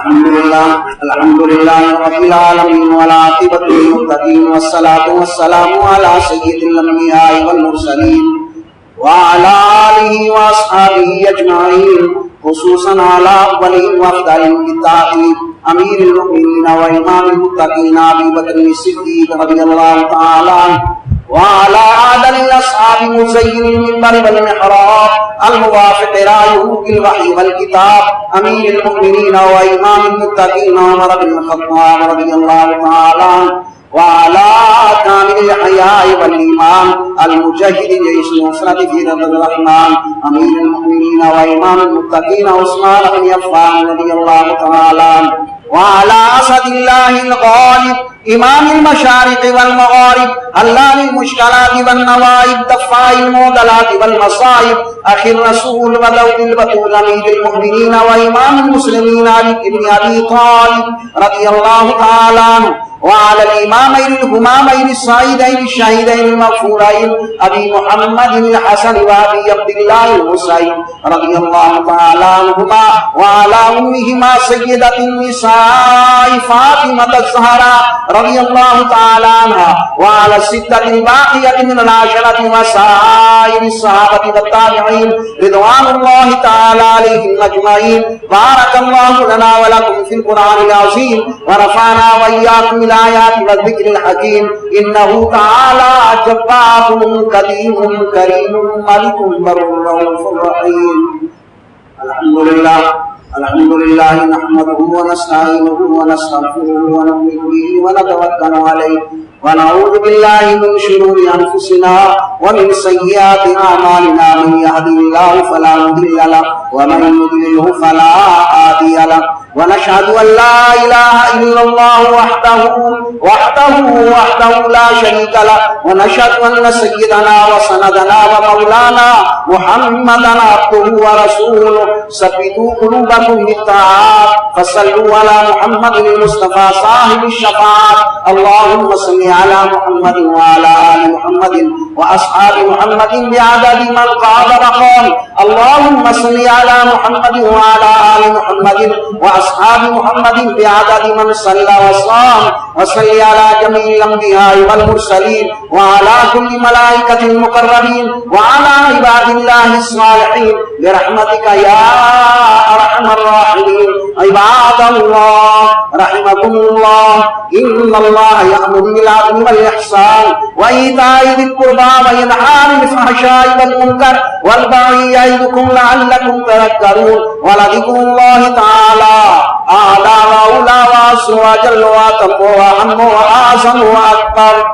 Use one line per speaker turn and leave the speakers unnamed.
Alhamdulillah Rabbil Alamin wal aqibatu lil muttaqin wassalatu wassalamu ala sayyidil anbiya'i wal mursalin wa ala alihi wa ashabihi ajma'in khususan ala awwalihim wa afdalihim bittaqi amiril mu'minin wa imamil muttaqin Abi Bakr as-Siddiq radhiyallahu ta'ala وعلى عدد الأصحاب مزين المنبر والمحراب الموافق رايه بالوحي والكتاب أمير المؤمنين وإمام المتقين عمر بن الخطاب رضي الله تعالى عنه وعلى كامل الحياء والإيمان المجاهد جيش النصرة في رضا الرحمن أمير المؤمنين وإمام المتقين عثمان بن عفان رضي الله تعالى عنه وعلى أسد الله الغالب إمام المشارق والمغارب حلال المشكلات والنوائب دفاع المعضلات والمصائب أخي الرسول ودود البطول أمير المؤمنين وإمام المسلمين علي بن أبي طالب رضي الله تعالى عنه وعلى الإمامين الهمامين السعيدين الشهيدين المغفورين أبي محمد الحسن وأبي عبد الله الحسين رضي الله تعالى عنهما وعلى أمهما سيدة النساء فاطمة الزهراء رضي الله تعالى عنها وعلى الستة الباقية من العشرة وسائر الصحابة والتابعين رضوان الله تعالى عليهم أجمعين بارك الله لنا ولكم في القرآن العظيم ورفعنا وإياكم الآيات والذكر الحكيم إنه تعالى جبار قدير كريم ملك بر رؤوف رحيم الحمد لله نحمده ونستعينه ونستغفره ونؤمن به ونتوكل عليه ونعوذ بالله من شرور أنفسنا ومن سيئات أعمالنا من يهده الله فلا مضل له ومن يضلله فلا هادي له ونشهد أن لا إله إلا الله وحده لا شريك له ونشهد أن سيدنا وسندنا ومولانا محمدا عبده ورسوله ثبتوا قلوبكم بالطاعات فصلوا على محمد المصطفى صاحب الشفاعة اللهم صل على محمد وعلى آل محمد وأصحاب محمد بعدد من قام مقام اللهم صل على محمد وعلى آل محمد وأصحاب محمد بعدد من صلى وصام وصل على جميع الأنبياء والمرسلين وعلى كل ملائكة المقربين وعلى عباد الله الصالحين برحمتك يا أرحم الراحمين عباد الله رحمكم الله إن الله يأمر بالعدل والإحسان وإيتاء ذي القربى وينهى عن الفحشاء والمنكر والبغي يعظكم لعلكم تذكرون ولذكر الله تعالى أعلى وأولى وأسوأ وأجل وأتم وأهم وأعظم وأكبر